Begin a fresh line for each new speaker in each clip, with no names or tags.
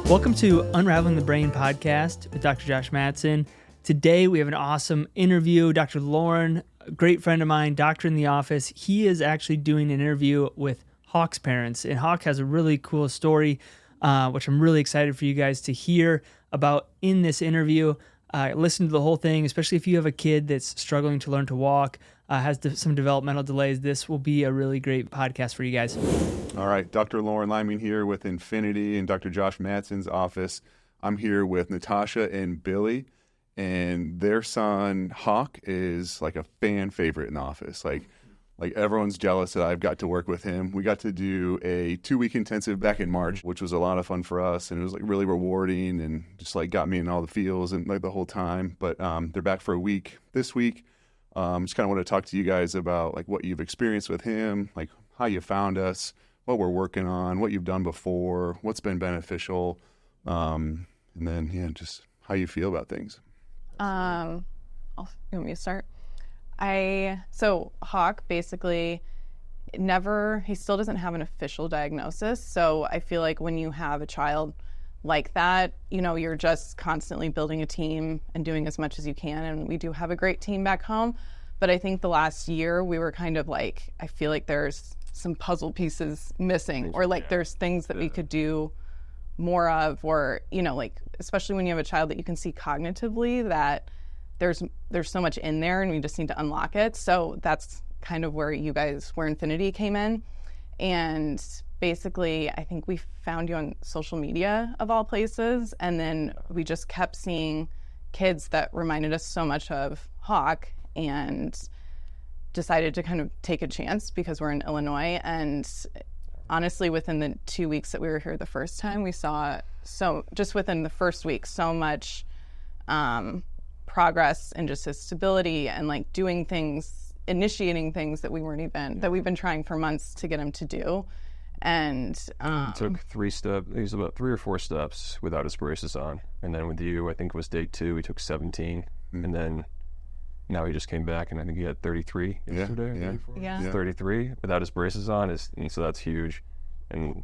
Welcome to Unraveling the Brain podcast with Dr. Josh Mattson. Today we have an awesome interview. Dr. Lauren, a great friend of mine, doctor in the office, he is actually doing an interview with Hawk's parents. And Hawk has a really cool story, which I'm really excited for you guys to hear about in this interview. Listen to the whole thing, especially if you have a kid that's struggling to learn to walk, has some developmental delays. This will be a really great podcast for you guys.
All right, Dr. Lauren Liming here with Infinity in Dr. Josh Mattson's office. I'm here with Natasha and Billy, and their son, Hawk, is like a fan favorite in the office. Like everyone's jealous that I've got to work with him. We got to do a 2-week intensive back in March, which was a lot of fun for us, and it was like really rewarding and just like got me in all the feels and like the whole time. But they're back for a week this week. Just kind of want to talk to you guys about like what you've experienced with him, like how you found us, what we're working on, what you've done before, what's been beneficial, and then just how you feel about things.
You want me to start? So Hawk basically he still doesn't have an official diagnosis. So I feel like when you have a child like that, you're just constantly building a team and doing as much as you can. And we do have a great team back home. But I think the last year we were kind of like, I feel like there's some puzzle pieces missing, or like there's things that we could do more of, or, like, especially when you have a child that you can see cognitively that there's so much in there and we just need to unlock it. So that's kind of where Infinity came in. And basically, I think we found you on social media of all places. And then we just kept seeing kids that reminded us so much of Hawk, and decided to kind of take a chance because we're in Illinois. And honestly, within the 2 weeks that we were here the first time, we saw just within the first week, so much progress and just his stability and like doing things, initiating things that that we've been trying for months to get him to do. And
it took 3 steps. He was about 3 or 4 steps without his braces on. And then with you, I think it was day 2, he took 17. And then now he just came back, and I think he had 33 yesterday.
Yeah.
33 without his braces on, so that's huge. And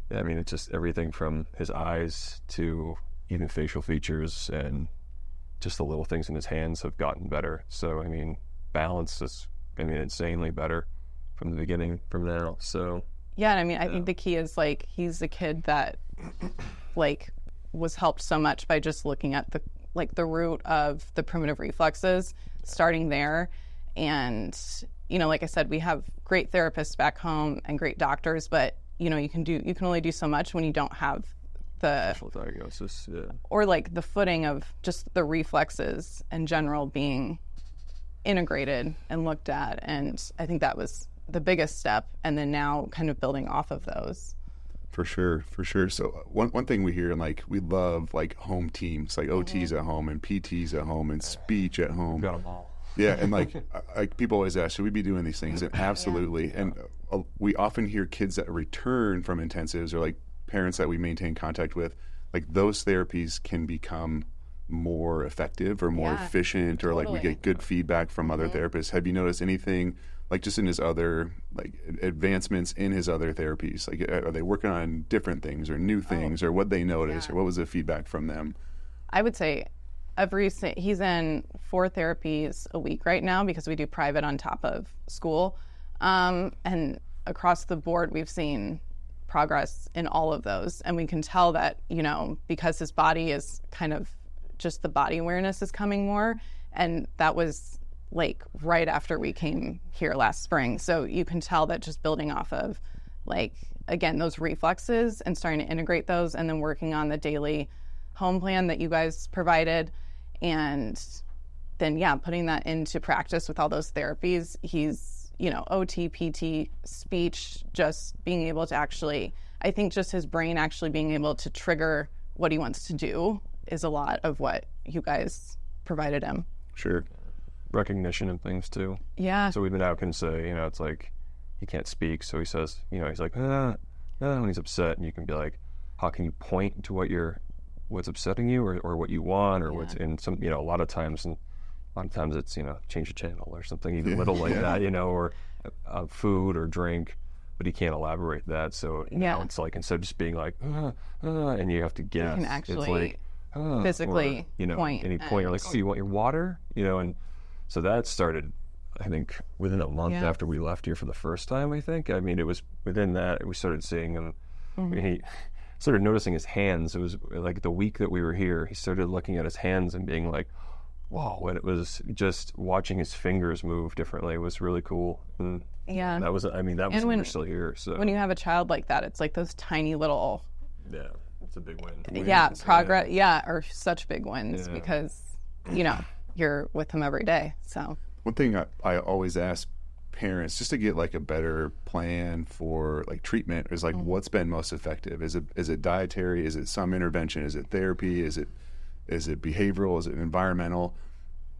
I mean, it's just everything from his eyes to even facial features, and just the little things in his hands have gotten better. So I mean, balance is insanely better from the beginning from now. So
yeah, and I mean, I think the key is like he's a kid that like was helped so much by just looking at the root of the primitive reflexes, starting there. And, like I said, we have great therapists back home and great doctors, but, you can only do so much when you don't have the
official diagnosis,
or like the footing of just the reflexes in general being integrated and looked at. And I think that was the biggest step. And then now kind of building off of those.
For sure. So one thing we hear, and like we love like home teams, like OTs at home and PTs at home and speech at home.
Got them all.
Yeah, and like people always ask, should we be doing these things? And absolutely. Yeah. And we often hear kids that return from intensives, or like parents that we maintain contact with, like those therapies can become more effective or more efficient, or like we get good feedback from other therapists. Have you noticed anything like just in his other like advancements in his other therapies? Like are they working on different things or new things, or what they notice, or what was the feedback from them?
I would say he's in 4 therapies a week right now because we do private on top of school. And across the board, we've seen progress in all of those. And we can tell that, because his body is kind of just the body awareness is coming more. And that was like right after we came here last spring. So you can tell that just building off of like, again, those reflexes and starting to integrate those, and then working on the daily home plan that you guys provided. And then, putting that into practice with all those therapies. He's, OT, PT, speech, just being able to actually, I think just his brain actually being able to trigger what he wants to do is a lot of what you guys provided him.
Sure.
Recognition and things too.
Yeah.
So even now can say, it's like he can't speak, so he says, he's like, when he's upset, and you can be like, how can you point to what's upsetting you, or what you want, or what's in some, a lot of times it's, change the channel or something even little like that, or food or drink. but he can't elaborate that. So now it's like, instead of just being like, and you have to guess,
You can actually
it's like,
physically
or, you know,
point
any point, you're like, oh, you want your water? You know, and so that started, I think, within a month after we left here for the first time, I think. I mean, it was within that, we started seeing him, he started noticing his hands. It was like the week that we were here, he started looking at his hands and being like, wow, and it was just watching his fingers move differently. It was really cool. And that was, I mean, that was when we were still here. So
when you have a child like that, it's like those tiny little,
it's a big win.
progress, or such big wins because, you know, you're with him every day. So
one thing I always ask parents, just to get like a better plan for like treatment, is like, what's been most effective? Is it dietary? Is it some intervention? Is it therapy? Is it behavioral? Is it environmental?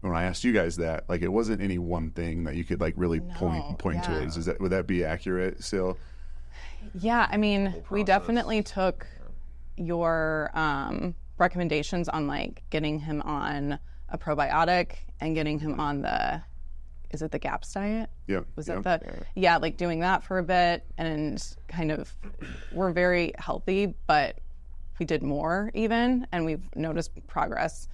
When I asked you guys that, like, it wasn't any one thing that you could like really point towards. Would that be accurate still?
Yeah, I mean, we definitely took your recommendations on like getting him on a probiotic and getting him on is it the GAPS diet?
Yeah.
Was that like doing that for a bit, and kind of, we're very healthy, but we did more even, and we've noticed progress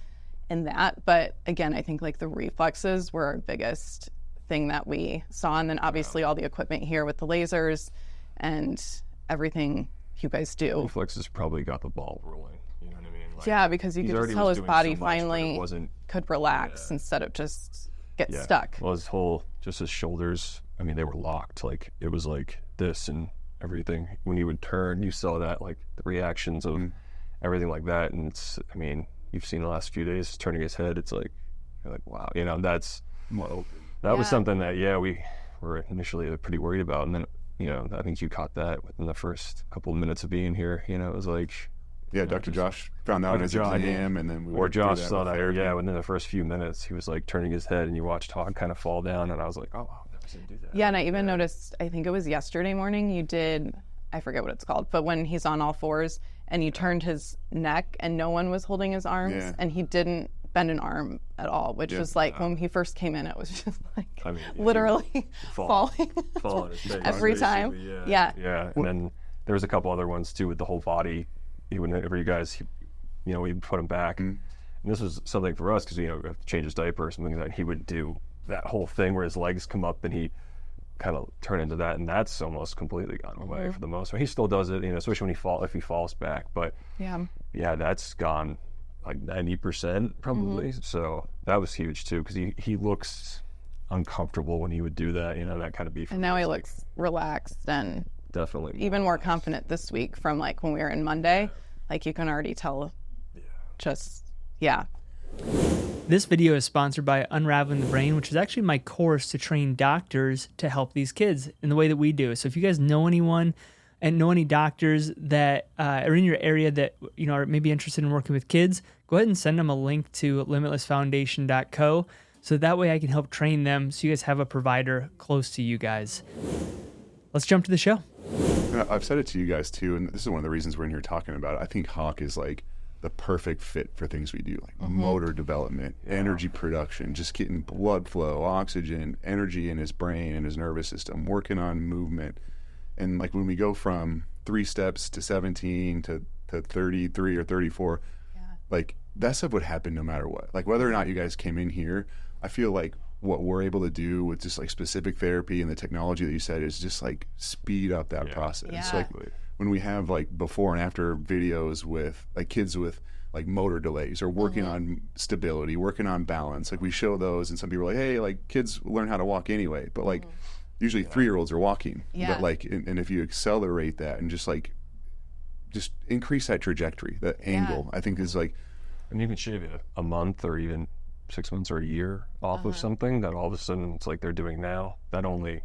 in that. But again, I think like the reflexes were our biggest thing that we saw. And then obviously all the equipment here with the lasers and everything you guys do.
Reflexes probably got the ball rolling. You know what I mean? Like,
yeah, because you could just tell his body finally could relax instead of just get stuck.
Well, his shoulders, I mean, they were locked. Like, it was like this and everything. When he would turn, you saw that, like, the reactions of everything like that. And it's, I mean, you've seen the last few days turning his head. It's like, you're like, wow, you know, that was something that, we were initially pretty worried about. And then, you know, I think you caught that within the first couple of minutes of being here. You know, it was like,
Dr. Josh found out in his exam, and then
Josh saw that. Within the first few minutes, he was like turning his head, and you watched Hog kind of fall down, and I was like, oh, wow, I've never seen him do that.
Yeah, and I even noticed, I think it was yesterday morning, you did, I forget what it's called, but when he's on all fours and you turned his neck and no one was holding his arms, and he didn't bend an arm at all, which was like, when he first came in, it was just like, literally falling every time.
Yeah, and then there was a couple other ones too with the whole body. Whenever you guys, you know, we'd put him back. And this was something for us because, you know, we have to change his diaper or something like that. He would do that whole thing where his legs come up and he kind of turn into that. And that's almost completely gone away for the most part. He still does it, you know, especially if he falls back. But that's gone like 90% probably. So that was huge too, because he looks uncomfortable when he would do that, you know, that kind of beef.
And now he looks relaxed and
definitely
even more confident this week from like when we were in Monday. Like, you can already tell
This video is sponsored by Unraveling the Brain, which is actually my course to train doctors to help these kids in the way that we do. So if you guys know anyone and know any doctors that are in your area that, you know, are maybe interested in working with kids, go ahead and send them a link to limitlessfoundation.co so that way I can help train them so you guys have a provider close to you guys. Let's jump to the show.
I've said it to you guys too, and this is one of the reasons we're in here talking about it. I think Hawk is like the perfect fit for things we do, like motor development, energy production, just getting blood flow, oxygen, energy in his brain and his nervous system, working on movement. And like when we go from 3 steps to 17 to 33 or 34, like that stuff would happen no matter what. Like whether or not you guys came in here, I feel like what we're able to do with just like specific therapy and the technology that you said is just like speed up that process. So, like when we have like before and after videos with like kids with like motor delays or working on stability, working on balance, like we show those, and some people are like, hey, like kids learn how to walk anyway, but like usually 3-year-olds are walking, but like and if you accelerate that and just increase that trajectory, that angle, I think is like,
and even shave a month or even 6 months or a year off of something that all of a sudden it's like they're doing now, that only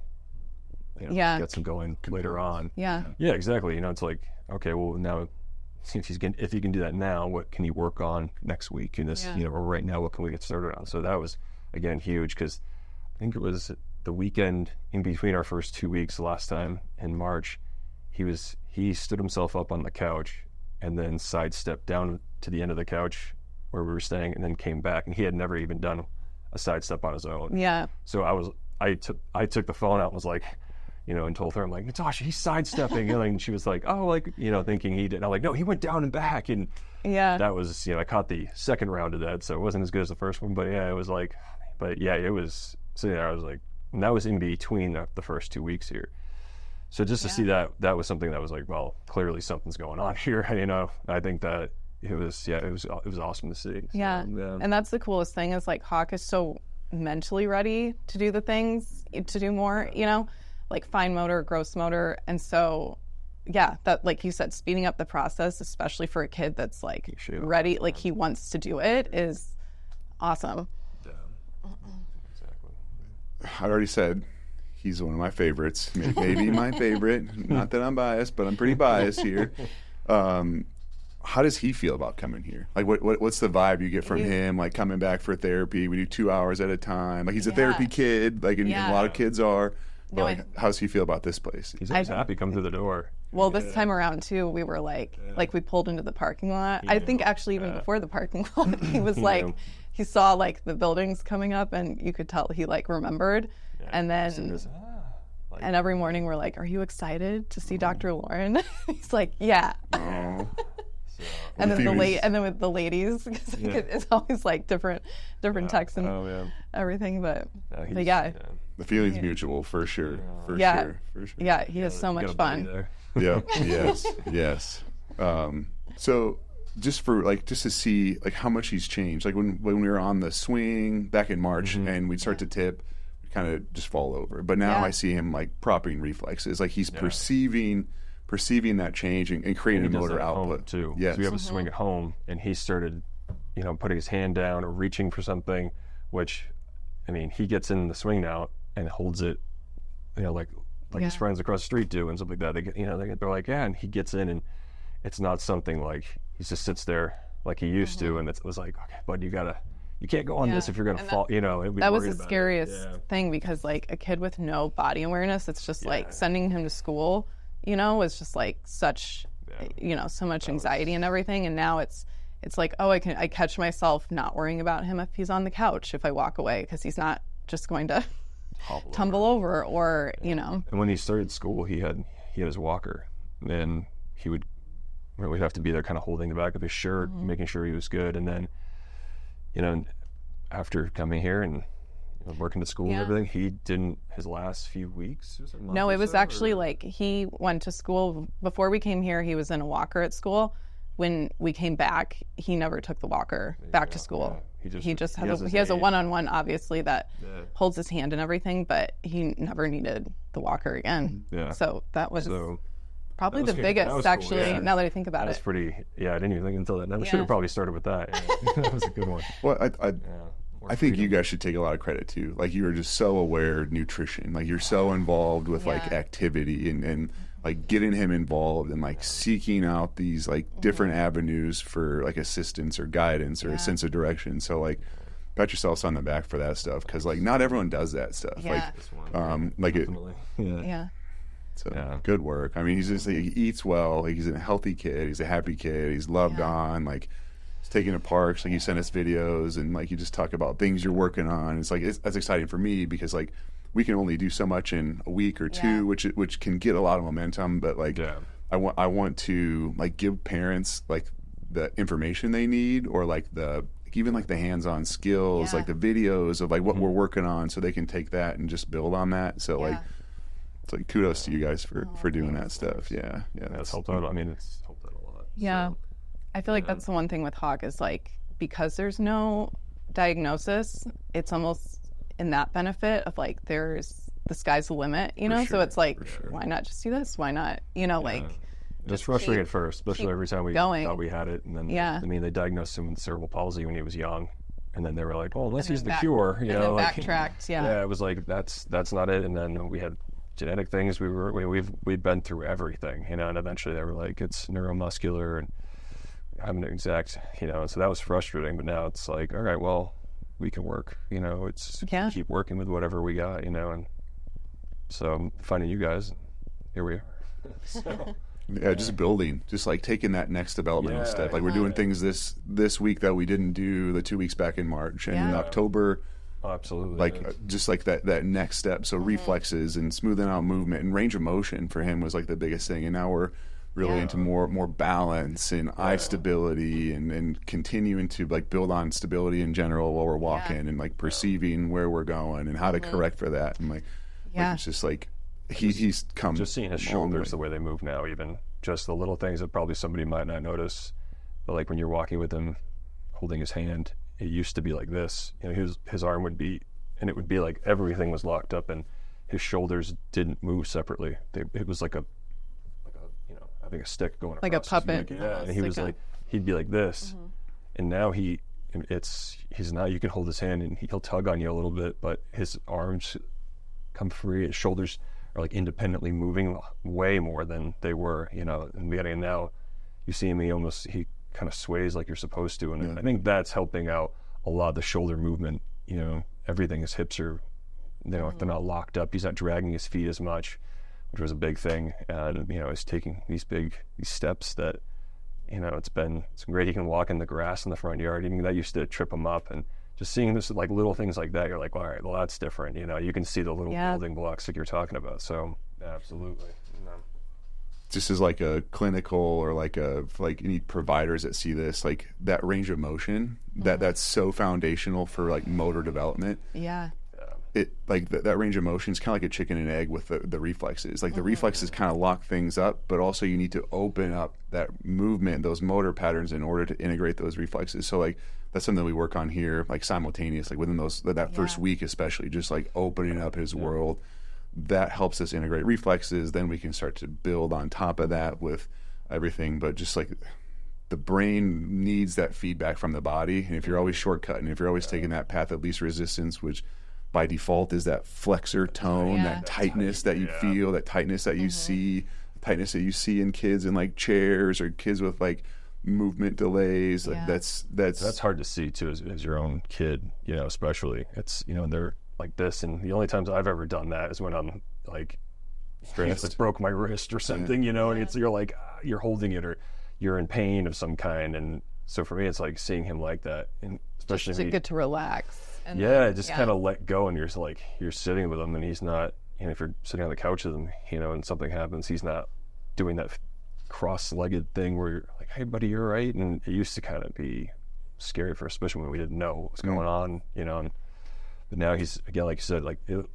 gets them going later on. Yeah, exactly. You know, it's like, okay, well now if he can do that now, what can he work on next week? And this, you know, or right now, what can we get started on? So that was again huge, because I think it was the weekend in between our first 2 weeks, the last time in March, he stood himself up on the couch and then sidestepped down to the end of the couch where we were staying, and then came back, and he had never even done a sidestep on his own. Yeah. So I took the phone out and was like, and told her, I'm like, Natasha, he's sidestepping. And she was like, oh, like, thinking he did. And I'm like, no, he went down and back. And
Yeah.
that was, I caught the second round of that, so it wasn't as good as the first one. But yeah, it was like, it was, so yeah, I was like, and that was in between the first 2 weeks here. So just to see that was something that was like, well, clearly something's going on here. I think that it was awesome to see. So,
Yeah. And that's the coolest thing is like Hawk is so mentally ready to do the things, to do more, like fine motor, gross motor. And so, yeah, that, like you said, speeding up the process, especially for a kid that's like ready, like he wants to do it, is awesome.
Yeah. Exactly.
I already said he's one of my favorites, maybe my favorite. Not that I'm biased, but I'm pretty biased here. How does he feel about coming here? Like, what's the vibe you get from him? Like, coming back for therapy, we do 2 hours at a time. Like, he's a therapy kid, like, and a lot of kids are. But how does he feel about this place?
He's always happy come through the door.
Well, this time around too, we were like we pulled into the parking lot. I think actually even before the parking lot, he was like, he saw like the buildings coming up, and you could tell he like remembered. And then, and every morning we're like, "Are you excited to see Dr. Lauren?" He's like, "Yeah." And then with the ladies, because it's always like different texts and everything. But yeah.
The feeling's mutual for sure. For sure.
Yeah, he has so much fun.
Yeah. Yes. So just to see like how much he's changed. Like when we were on the swing back in March and we'd start to tip, we'd kind of just fall over. But now I see him like propping reflexes. Like he's perceiving that change and creating a motor output
too.
Yes.
So we have a swing at home, and he started, putting his hand down or reaching for something, which, I mean, he gets in the swing now and holds it, like his friends across the street do and stuff like that. They get, they're like, and he gets in, and it's not something like he just sits there like he used to, and it was like, okay, bud, you can't go on this if you're gonna fall.
That was the scariest thing, because like a kid with no body awareness, it's just like sending him to school, was just like such, so much anxiety and everything. And now it's like, oh, I catch myself not worrying about him if he's on the couch, if I walk away, because he's not just going to tumble over or.
And when he started school, he had his walker, and we'd have to be there kind of holding the back of his shirt, making sure he was good. And then, after coming here and working at school and everything, he didn't, his last few weeks?
No, it was actually like he went to school. Before we came here, he was in a walker at school. When we came back, he never took the walker back to school. He has a one-on-one, obviously, that holds his hand and everything, but he never needed the walker again. Yeah. So that was probably the biggest, actually, now that I think about it.
That's pretty, I didn't even think until that. I should have probably started with that. That was a good one.
Well, I think you guys should take a lot of credit too. Like, you are just so aware of nutrition. Like, you're so involved with like activity and like getting him involved and like seeking out these like different avenues for like assistance or guidance or a sense of direction. So like, pat yourselves on the back for that stuff, because like not everyone does that stuff. So good work. I mean, he's just, he eats well. Like, he's a healthy kid. He's a happy kid. He's loved on. Like, he's taking to parks. Like, you send us videos, and like you just talk about things you're working on. It's like that's exciting for me, because like we can only do so much in a week or two, which can get a lot of momentum. But like I want to like give parents like the information they need, or like even like the hands-on skills, like the videos of like what we're working on, so they can take that and just build on that. So like. It's like kudos to you guys for doing that stuff. Yeah.
That's helped out. I mean, it's helped out a lot.
Yeah. So, I feel like that's the one thing with Hawk is like, because there's no diagnosis, it's almost in that benefit of like, the sky's the limit, so it's like, why not just do this? Why not, like.
Just frustrating at first, especially every time we thought we had it. And then, I mean, they diagnosed him with cerebral palsy when he was young. And then they were like, well, unless he's the cure,
and then backtracked,
Yeah, it was like, that's not it. And then we had genetic things. We'd been through everything, and eventually they were like, it's neuromuscular, and I'm an exact, so that was frustrating. But now it's like, all right, well, we can work, it's keep working with whatever we got, and so I'm finding you guys, and here we are. So.
Yeah, just building, just like taking that next developmental step. Like, we're doing things this week that we didn't do the 2 weeks back in March, and in October
Absolutely.
Like just like that next step. So reflexes and smoothing out movement and range of motion for him was like the biggest thing. And now we're really into more balance and eye stability and continuing to like build on stability in general while we're walking and like perceiving where we're going and how to correct for that. And like it's just like he's come
just seeing his shoulders, the way they move now, even just the little things that probably somebody might not notice. But like when you're walking with him, holding his hand, it used to be like this. You know, his arm would be, and it would be like everything was locked up, and his shoulders didn't move separately. It was like a you know, having a stick going
like a
across
puppet.
His neck. Yeah, and he was like, he'd be like this, and now he's not. You can hold his hand and he'll tug on you a little bit, but his arms come free. His shoulders are like independently moving way more than they were, you know, in the beginning. And now you see him, he kind of sways like you're supposed to, and I think that's helping out a lot of the shoulder movement. You know, everything, his hips are, you know, they're not locked up. He's not dragging his feet as much, which was a big thing. And you know, he's taking these steps that, you know, it's great. He can walk in the grass in the front yard. Even that used to trip him up, and just seeing this, like little things like that, you're like, all right, well, that's different. You know, you can see the little building blocks that you're talking about. So absolutely.
Just as like a clinical or like you need providers that see this, like that range of motion, that's so foundational for like motor development.
Yeah.
It like that range of motion is kind of like a chicken and egg with the reflexes. Like the reflexes kind of lock things up, but also you need to open up that movement, those motor patterns, in order to integrate those reflexes. So like that's something that we work on here, like simultaneous, like within that first week especially, just like opening up his world. That helps us integrate reflexes. Then we can start to build on top of that with everything. But just like the brain needs that feedback from the body. And if you're always shortcutting, if you're always taking that path of least resistance, which by default is that flexor tone, that tightness that you feel, that tightness that you see, tightness that you see in kids in like chairs or kids with like movement delays. Like that's hard
to see too as your own kid, you know, especially. It's, you know, they're like this, and the only times I've ever done that is when I'm like broke my wrist or something, you know, and you're like you're holding it or you're in pain of some kind. And so for me, it's like seeing him like that, and especially
just to get to relax. And
kind of let go, and you're just like, you're sitting with him, and he's not, you know, if you're sitting on the couch with him, you know, and something happens, he's not doing that cross-legged thing where you're like, hey buddy, you're right. And it used to kind of be scary for, especially when we didn't know what was going on, you know. But now he's, again, like you said, like it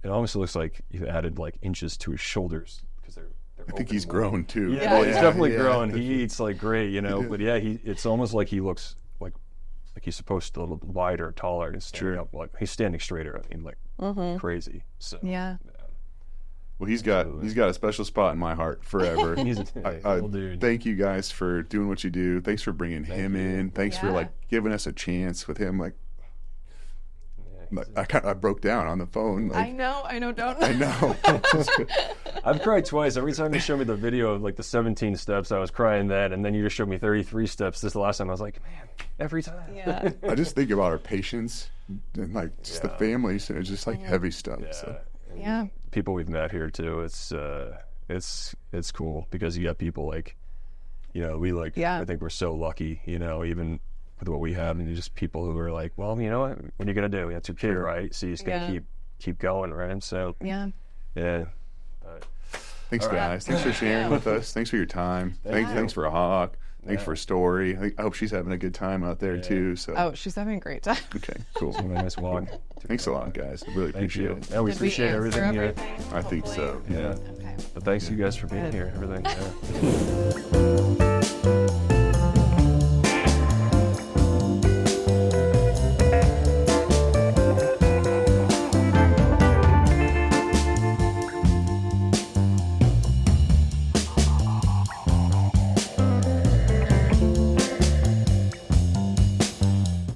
almost looks like you've added like inches to his shoulders, because they're
I think he's grown too.
He's definitely grown. He eats like great, you know. But it's almost like he looks like he's supposed to, a little wider, taller, and standing up. Like he's standing straighter. I mean, like crazy. So
well, he's got a special spot in my heart forever.
He's a dude.
Thank you guys for doing what you do. Thanks for bringing him in. Thanks for like giving us a chance with him. Like I broke down on the phone. Like,
I know. Don't.
I know.
I've cried twice. Every time you show me the video of like the 17 steps, I was crying that, and then you just showed me 33 steps this last time. I was like, man, every time.
Yeah.
I just think about our patients and like just the families, and it's just like heavy stuff.
Yeah.
So.
Yeah.
People we've met here too. It's cool because you got people like, you know, we like. I think we're so lucky, you know, even with what we have, and just people who are like, well, you know what are you gonna do? That's your kid, right? So you just gotta keep going, right? So yeah.
Thanks, guys. Thanks for sharing with us. Thanks for your time. Thanks for a Hawk. Thanks for a story. I hope she's having a good time out there too. So
she's having a great time.
Okay, cool.
It's a nice walk.
Thanks a lot, guys. I really appreciate it.
Yeah, we appreciate everything here.
I think so. Yeah.
Okay.
But thanks you guys for being here and everything. Yeah.